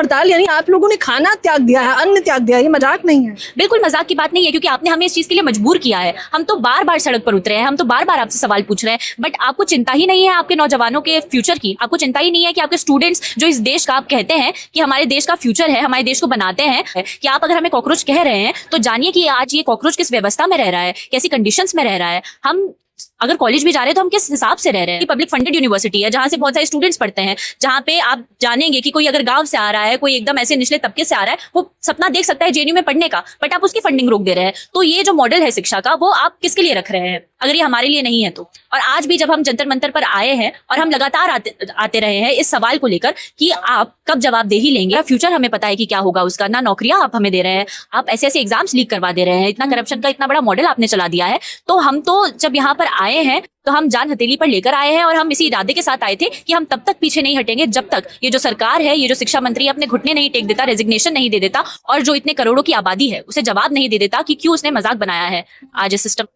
हड़ताल यानी आप लोगों ने खाना त्याग दिया है, अन्न त्याग दिया है, ये मजाक नहीं है। बिल्कुल मजाक की बात नहीं है, क्योंकि आपने हमें इस चीज के लिए मजबूर किया है। हम तो बार बार सड़क पर उतरे हैं, हम तो बार बार आपसे सवाल पूछ रहे हैं, बट आपको चिंता ही नहीं है आपके नौजवानों के फ्यूचर की। आपको चिंता ही नहीं है कि आपके स्टूडेंट्स जो इस देश का, आप कहते हैं कि हमारे देश का फ्यूचर है, हमारे देश को बनाते हैं, कि आप अगर हमें कॉकरोच कह रहे हैं तो जानिए कि आज ये कॉकरोच किस व्यवस्था में रह रहा है, कैसी कंडीशंस में रह रहा है। हम अगर कॉलेज भी जा रहे हैं तो हम किस हिसाब से रह रहे हैं। पब्लिक फंडेड यूनिवर्सिटी है, जहां से बहुत सारे स्टूडेंट्स पढ़ते हैं, जहां पे आप जानेंगे कि कोई अगर गांव से आ रहा है, कोई एकदम ऐसे निचले तबके से आ रहा है, वो सपना देख सकता है जेएनयू में पढ़ने का, बट आप उसकी फंडिंग रोक दे रहे हैं। तो ये जो मॉडल है शिक्षा का, वो आप किसके लिए रख रहे हैं, अगर ये हमारे लिए नहीं है तो। और आज भी जब हम जंतर मंतर पर आए हैं और हम लगातार आते रहे हैं इस सवाल को लेकर कि आप कब जवाबदेही लेंगे, फ्यूचर हमें पता है कि क्या होगा उसका, ना नौकरियां आप हमें दे रहे हैं, आप ऐसे ऐसे एग्जाम्स लीक करवा दे रहे हैं, इतना करप्शन का इतना बड़ा मॉडल आपने चला दिया है। तो हम तो जब यहाँ पर आए हैं तो हम जान हथेली पर लेकर आए हैं, और हम इसी इरादे के साथ आए थे कि हम तब तक पीछे नहीं हटेंगे जब तक ये जो सरकार है, ये जो शिक्षा मंत्री अपने घुटने नहीं टेक देता, रेजिग्नेशन नहीं दे देता, और जो इतने करोड़ों की आबादी है उसे जवाब नहीं दे देता कि क्यों उसने मजाक बनाया है आज इस सिस्टम।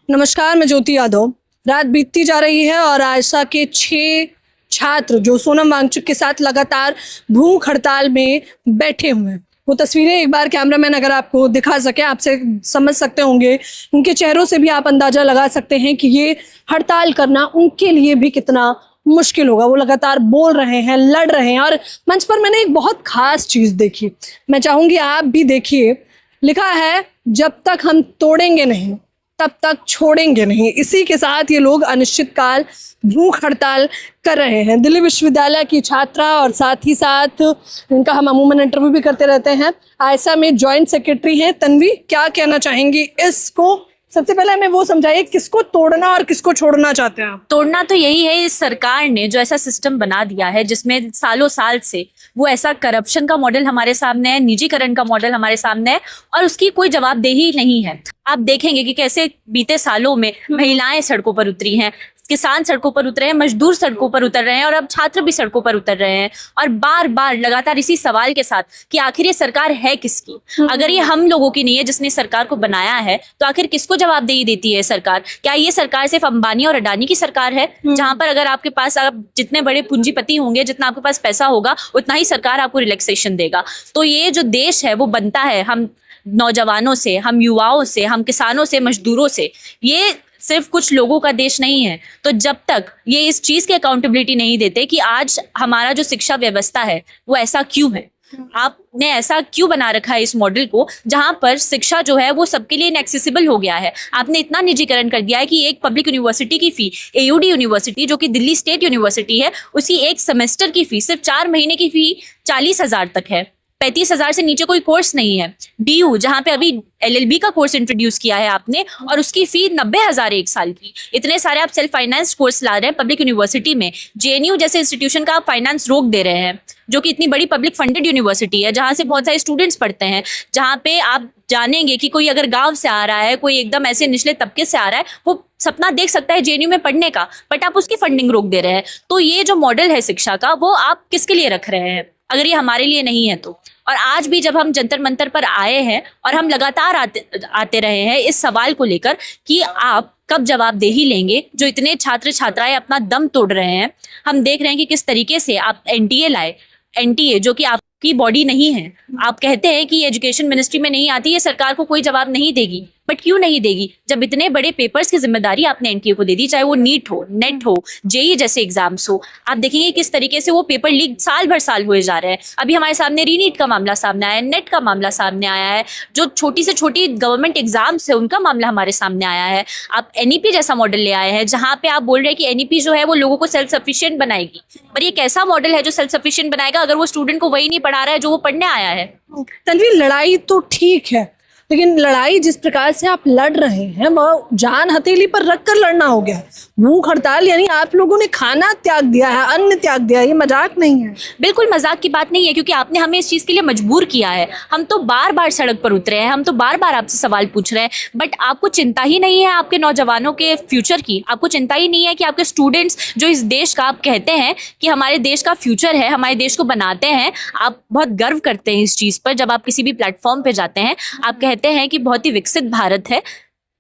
नमस्कार, मैं ज्योति यादव। रात बीतती जा रही है और आयशा के 6 छात्र जो सोनम वांगचुक के साथ लगातार भूख हड़ताल में बैठे हुए हैं, वो तस्वीरें एक बार कैमरामैन अगर आपको दिखा सके, आपसे समझ सकते होंगे, उनके चेहरों से भी आप अंदाजा लगा सकते हैं कि ये हड़ताल करना उनके लिए भी कितना मुश्किल होगा। वो लगातार बोल रहे हैं, लड़ रहे हैं। और मंच पर मैंने एक बहुत खास चीज़ देखी, मैं चाहूँगी आप भी देखिए। लिखा है, जब तक हम तोड़ेंगे नहीं तब तक छोड़ेंगे नहीं। इसी के साथ ये लोग अनिश्चितकाल भूख हड़ताल कर रहे हैं। दिल्ली विश्वविद्यालय की छात्रा और साथ ही साथ इनका हम अमूमन इंटरव्यू भी करते रहते हैं, आयशा में जॉइंट सेक्रेटरी हैं तन्वी, क्या कहना चाहेंगी इसको? सबसे पहले हमें वो समझाइए, किसको तोड़ना और किसको छोड़ना चाहते हैं आप? तोड़ना तो यही है, इस सरकार ने जो ऐसा सिस्टम बना दिया है जिसमें सालों साल से वो ऐसा करप्शन का मॉडल हमारे सामने है, निजीकरण का मॉडल हमारे सामने है, और उसकी कोई जवाबदेही नहीं है। आप देखेंगे कि कैसे बीते सालों में महिलाएं सड़कों पर उतरी हैं, किसान सड़कों पर उतरे हैं, मजदूर सड़कों पर उतर रहे हैं, और अब छात्र भी सड़कों पर उतर रहे हैं, और बार बार लगातार इसी सवाल के साथ कि आखिर ये सरकार है किसकी। अगर ये हम लोगों की नहीं है जिसने सरकार को बनाया है, तो आखिर किसको जवाबदेही देती है सरकार? क्या ये सरकार सिर्फ अंबानी और अडानी की सरकार है, जहां पर अगर आपके पास आप जितने बड़े पूंजीपति होंगे, जितना आपके पास पैसा होगा, उतना ही सरकार आपको रिलैक्सेशन देगा? तो ये जो देश है वो बनता है हम नौजवानों से, हम युवाओं से, हम किसानों से, मजदूरों से। ये सिर्फ कुछ लोगों का देश नहीं है। तो जब तक ये इस चीज की अकाउंटेबिलिटी नहीं देते कि आज हमारा जो शिक्षा व्यवस्था है वो ऐसा क्यों है, आपने ऐसा क्यों बना रखा है इस मॉडल को, जहां पर शिक्षा जो है वो सबके लिए इनएक्सेसिबल हो गया है। आपने इतना निजीकरण कर दिया है कि एक पब्लिक यूनिवर्सिटी की फी, एयूडी यूनिवर्सिटी जो कि दिल्ली स्टेट यूनिवर्सिटी है, उसकी एक सेमेस्टर की फी, सिर्फ 4 महीने की फी 40,000 तक है। 35,000 से नीचे कोई कोर्स नहीं है। डीयू जहां पे अभी एलएलबी का कोर्स इंट्रोड्यूस किया है आपने, और उसकी फी 90,000 एक साल की। इतने सारे आप सेल्फ फाइनेंस कोर्स ला रहे हैं पब्लिक यूनिवर्सिटी में। जेएनयू जैसे इंस्टीट्यूशन का आप फाइनेंस रोक दे रहे हैं, जो कि इतनी बड़ी पब्लिक फंडेड यूनिवर्सिटी है, जहां से बहुत सारे स्टूडेंट्स पढ़ते हैं, जहां पे आप जानेंगे कि कोई अगर गांव से आ रहा है, कोई एकदम ऐसे निचले तबके से आ रहा है, वो सपना देख सकता है जेएनयू में पढ़ने का, बट आप उसकी फंडिंग रोक दे रहे हैं। तो ये जो मॉडल है शिक्षा का, वो आप किसके लिए रख रहे हैं, अगर ये हमारे लिए नहीं है तो। और आज भी जब हम जंतर मंतर पर आए हैं और हम लगातार आते रहे हैं इस सवाल को लेकर कि आप कब जवाबदेही लेंगे, जो इतने छात्र छात्राएं अपना दम तोड़ रहे हैं। हम देख रहे हैं कि किस तरीके से आप एनटीए लाए, एनटीए जो कि आपकी बॉडी नहीं है। आप कहते हैं कि एजुकेशन मिनिस्ट्री में नहीं आती, ये सरकार को कोई जवाब नहीं देगी, बट क्यों नहीं देगी जब इतने बड़े पेपर्स की जिम्मेदारी आपने एनटीए को दे दी, चाहे वो नीट हो, नेट हो, जेई जैसे एग्जाम्स हो। आप देखेंगे किस तरीके से वो पेपर लीक साल भर साल हुए जा रहे हैं। अभी हमारे सामने रीनीट का मामला सामने आया है, नेट का मामला सामने आया है, जो छोटी से छोटी गवर्नमेंट एग्जाम्स है उनका मामला हमारे सामने आया है। आप एनईपी जैसा मॉडल ले आए हैं, जहां पे आप बोल रहे हैं कि एनईपी जो है वो लोगों को सेल्फ सफिशिएंट बनाएगी, पर ये कैसा मॉडल है जो सेल्फ सफिशिएंट बनाएगा अगर वो स्टूडेंट को वही नहीं पढ़ा रहा है जो वो पढ़ने आया है? तन्वी, लड़ाई तो ठीक है, लेकिन लड़ाई जिस प्रकार से आप लड़ रहे हैं वह जान हथेली पर रखकर लड़ना हो गया है। भूख हड़ताल यानी आप लोगों ने खाना त्याग दिया है, अन्न त्याग दिया है, ये मजाक नहीं है। बिल्कुल मजाक की बात नहीं है, क्योंकि आपने हमें इस चीज के लिए मजबूर किया है। हम तो बार बार सड़क पर उतरे हैं, हम तो बार बार आपसे सवाल पूछ रहे हैं, बट आपको चिंता ही नहीं है आपके नौजवानों के फ्यूचर की। आपको चिंता ही नहीं है कि आपके स्टूडेंट्स जो इस देश का, आप कहते हैं कि हमारे देश का फ्यूचर है, हमारे देश को बनाते हैं। आप बहुत गर्व करते हैं इस चीज पर, जब आप किसी भी प्लेटफॉर्म पे जाते हैं आप कहते हैं कि बहुत ही विकसित भारत है,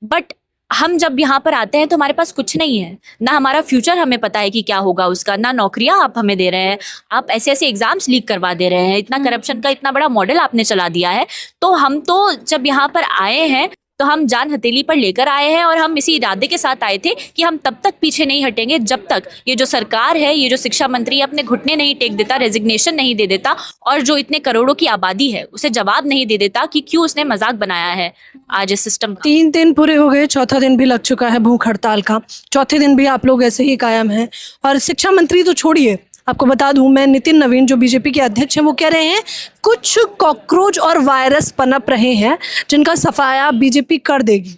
बट हम जब यहाँ पर आते हैं तो हमारे पास कुछ नहीं है, ना हमारा फ्यूचर हमें पता है कि क्या होगा उसका, ना नौकरियां आप हमें दे रहे हैं, आप ऐसे ऐसे एग्जाम्स लीक करवा दे रहे हैं, इतना करप्शन का इतना बड़ा मॉडल आपने चला दिया है। तो हम तो जब यहाँ पर आए हैं तो हम जान हथेली पर लेकर आए हैं और हम इसी इरादे के साथ आए थे कि हम तब तक पीछे नहीं हटेंगे जब तक ये जो सरकार है, ये जो शिक्षा मंत्री अपने घुटने नहीं टेक देता, रेजिग्नेशन नहीं दे देता और जो इतने करोड़ों की आबादी है उसे जवाब नहीं दे देता कि क्यों उसने मजाक बनाया है आज इस सिस्टम का। 3 दिन पूरे हो गए, चौथा दिन भी लग चुका है भूख हड़ताल का। चौथे दिन भी आप लोग ऐसे ही कायम हैं। और शिक्षा मंत्री तो छोड़िए, आपको बता दूं मैं, नितिन नवीन जो बीजेपी के अध्यक्ष हैं वो कह रहे हैं कुछ कॉकरोच और वायरस पनप रहे हैं जिनका सफाया बीजेपी कर देगी।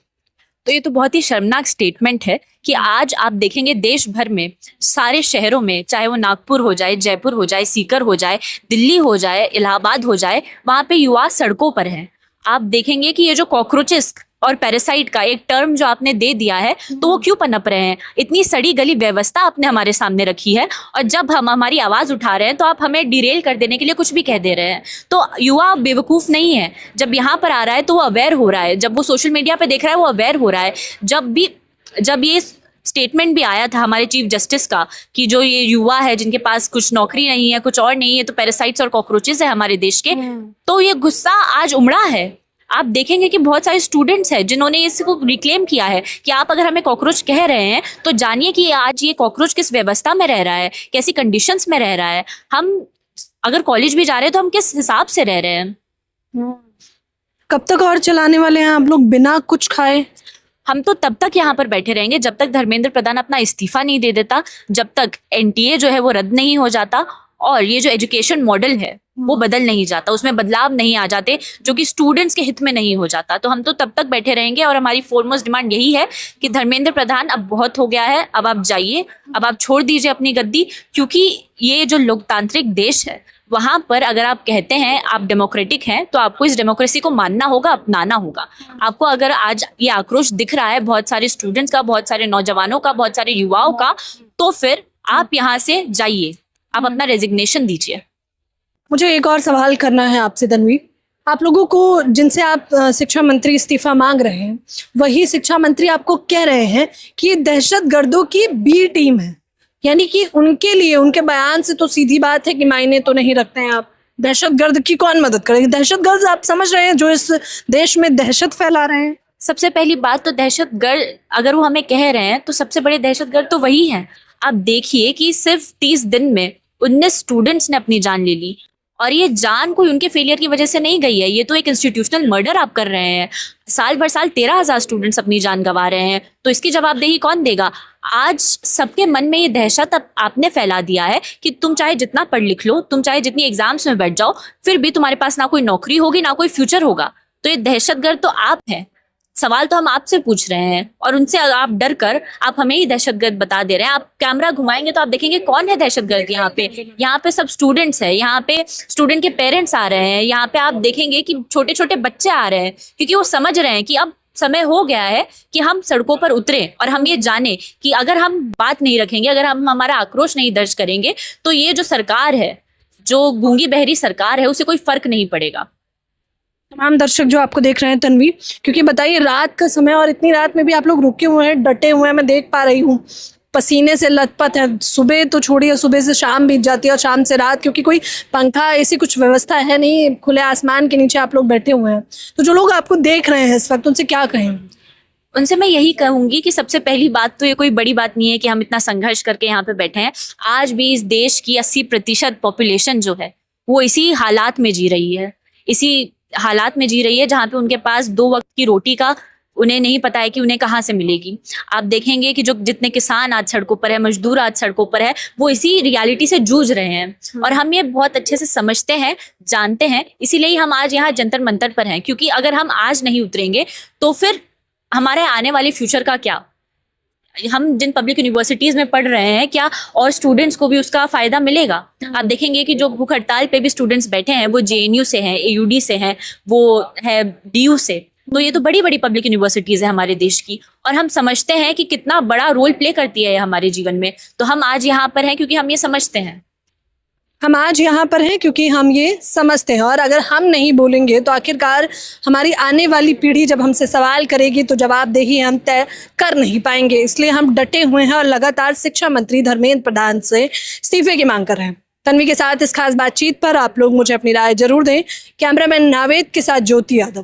तो ये तो बहुत ही शर्मनाक स्टेटमेंट है कि आज आप देखेंगे देश भर में सारे शहरों में, चाहे वो नागपुर हो जाए, जयपुर हो जाए, सीकर हो जाए, दिल्ली हो जाए, इलाहाबाद हो जाए, वहाँ पे युवा सड़कों पर हैं। आप देखेंगे कि ये जो कॉकरोचेस और पैरासाइट का एक टर्म जो आपने दे दिया है तो वो क्यों पनप रहे हैं? इतनी सड़ी गली व्यवस्था आपने हमारे सामने रखी है और जब हम हमारी आवाज उठा रहे हैं तो आप हमें डिरेल कर देने के लिए कुछ भी कह दे रहे हैं। तो युवा बेवकूफ नहीं है, जब यहाँ पर आ रहा है तो वो अवेयर हो रहा है, जब वो सोशल मीडिया पे देख रहा है वो अवेयर हो रहा है। जब ये स्टेटमेंट भी आया था हमारे चीफ जस्टिस का कि जो ये युवा है जिनके पास कुछ नौकरी नहीं है, कुछ और नहीं है, तो पैरासाइट्स और कॉकरोचेस है हमारे देश के, तो ये गुस्सा आज उमड़ा है। आप देखेंगे कि बहुत सारे स्टूडेंट्स हैं जिन्होंने इसको रिक्लेम किया है कि आप अगर हमें कॉकरोच कह रहे हैं तो जानिए कि आज ये कॉकरोच किस व्यवस्था में रह रहा है, कैसी कंडीशंस में रह रहा है। हम अगर कॉलेज भी जा रहे हैं तो हम किस हिसाब से रह रहे हैं। कब तक और चलाने वाले हैं आप लोग बिना कुछ खाए? हम तो तब तक यहाँ पर बैठे रहेंगे जब तक धर्मेंद्र प्रधान अपना इस्तीफा नहीं दे देता, जब तक एनटीए जो है वो रद्द नहीं हो जाता और ये जो एजुकेशन मॉडल है वो बदल नहीं जाता, उसमें बदलाव नहीं आ जाते जो कि स्टूडेंट्स के हित में नहीं हो जाता। तो हम तो तब तक बैठे रहेंगे और हमारी फोरमोस्ट डिमांड यही है कि धर्मेंद्र प्रधान अब बहुत हो गया है, अब आप जाइए, अब आप छोड़ दीजिए अपनी गद्दी, क्योंकि ये जो लोकतांत्रिक देश है वहां पर अगर आप कहते हैं आप डेमोक्रेटिक हैं तो आपको इस डेमोक्रेसी को मानना होगा, अपनाना होगा। आपको अगर आज ये आक्रोश दिख रहा है बहुत सारे स्टूडेंट्स का, बहुत सारे नौजवानों का, बहुत सारे युवाओं का, तो फिर आप यहाँ से जाइए, आप अपना रेजिग्नेशन दीजिए। मुझे एक और सवाल करना है आपसे तन्वी। आप लोगों को जिनसे आप शिक्षा मंत्री इस्तीफा मांग रहे हैं वही शिक्षा मंत्री आपको कह रहे हैं कि ये दहशतगर्दों की बी टीम है, यानी कि उनके लिए, उनके बयान से तो सीधी बात है कि मायने तो नहीं रखते हैं आप। दहशतगर्द की कौन मदद करेगी? दहशतगर्द आप समझ रहे हैं जो इस देश में दहशत फैला रहे हैं। सबसे पहली बात तो दहशतगर्द अगर वो हमें कह रहे हैं तो सबसे बड़े दहशतगर्द तो वही हैं। आप देखिए कि सिर्फ 30 दिन में 19 स्टूडेंट्स ने अपनी जान ले ली और ये जान कोई उनके फेलियर की वजह से नहीं गई है, ये तो एक इंस्टीट्यूशनल मर्डर आप कर रहे हैं। साल भर साल 13,000 स्टूडेंट्स अपनी जान गंवा रहे हैं, तो इसकी जवाबदेही कौन देगा? आज सबके मन में ये दहशत अब आपने फैला दिया है कि तुम चाहे जितना पढ़ लिख लो, तुम चाहे जितनी एग्जाम्स में बैठ जाओ, फिर भी तुम्हारे पास ना कोई नौकरी होगी ना कोई फ्यूचर होगा। तो ये दहशतगर्द तो आप हैं। सवाल तो हम आपसे पूछ रहे हैं और उनसे आप डर कर आप हमें ही दहशतगर्द बता दे रहे हैं। आप कैमरा घुमाएंगे तो आप देखेंगे कौन है दहशतगर्द यहाँ पे। यहाँ पे सब स्टूडेंट्स हैं, यहाँ पे स्टूडेंट के पेरेंट्स आ रहे हैं, यहाँ पे आप देखेंगे कि छोटे छोटे बच्चे आ रहे हैं, क्योंकि वो समझ रहे हैं कि अब समय हो गया है कि हम सड़कों पर उतरे और हम ये जाने कि अगर हम बात नहीं रखेंगे, अगर हम हमारा आक्रोश नहीं दर्ज करेंगे तो ये जो सरकार है, जो गूंगी बहरी सरकार है, उसे कोई फर्क नहीं पड़ेगा। तमाम दर्शक जो आपको देख रहे हैं तन्वी, क्योंकि बताइए रात का समय और इतनी रात में भी आप लोग रुके हुए हैं, डटे हुए हैं, मैं देख पा रही हूँ, पसीने से लथपथ है। सुबह तो छोड़िए, सुबह से शाम बीत जाती है और शाम से रात, क्योंकि कोई पंखा ऐसी कुछ व्यवस्था है नहीं, खुले आसमान के नीचे आप लोग बैठे हुए हैं। तो जो लोग आपको देख रहे हैं इस वक्त, उनसे क्या कहें? उनसे मैं यही कहूंगी कि सबसे पहली बात तो ये कोई बड़ी बात नहीं है कि हम इतना संघर्ष करके यहाँ पे बैठे हैं। आज भी इस देश की 80% पॉपुलेशन जो है वो इसी हालात में जी रही है, इसी हालात में जी रही है जहाँ पे उनके पास 2 वक्त की रोटी का उन्हें नहीं पता है कि उन्हें कहाँ से मिलेगी। आप देखेंगे कि जो जितने किसान आज सड़कों पर है, मजदूर आज सड़कों पर है, वो इसी रियलिटी से जूझ रहे हैं और हम ये बहुत अच्छे से समझते हैं, जानते हैं। इसीलिए हम आज यहाँ जंतर मंतर पर हैं, क्योंकि अगर हम आज नहीं उतरेंगे तो फिर हमारे आने वाले फ्यूचर का क्या? हम जिन पब्लिक यूनिवर्सिटीज में पढ़ रहे हैं, क्या और स्टूडेंट्स को भी उसका फायदा मिलेगा? आप देखेंगे कि जो भूख हड़ताल पे भी स्टूडेंट्स बैठे हैं वो जेएनयू से हैं, एयूडी से हैं, वो है डीयू से। तो ये तो बड़ी बड़ी पब्लिक यूनिवर्सिटीज है हमारे देश की और हम समझते हैं कि कितना बड़ा रोल प्ले करती है ये हमारे जीवन में। तो हम आज यहाँ पर हैं क्योंकि हम ये समझते हैं। हम आज यहाँ पर हैं क्योंकि हम ये समझते हैं, और अगर हम नहीं बोलेंगे तो आखिरकार हमारी आने वाली पीढ़ी जब हमसे सवाल करेगी तो जवाबदेही हम तय कर नहीं पाएंगे। इसलिए हम डटे हुए हैं और लगातार शिक्षा मंत्री धर्मेंद्र प्रधान से इस्तीफे की मांग कर रहे हैं। तन्वी के साथ इस खास बातचीत पर आप लोग मुझे अपनी राय जरूर दें। कैमरामैन नावेद के साथ ज्योति यादव।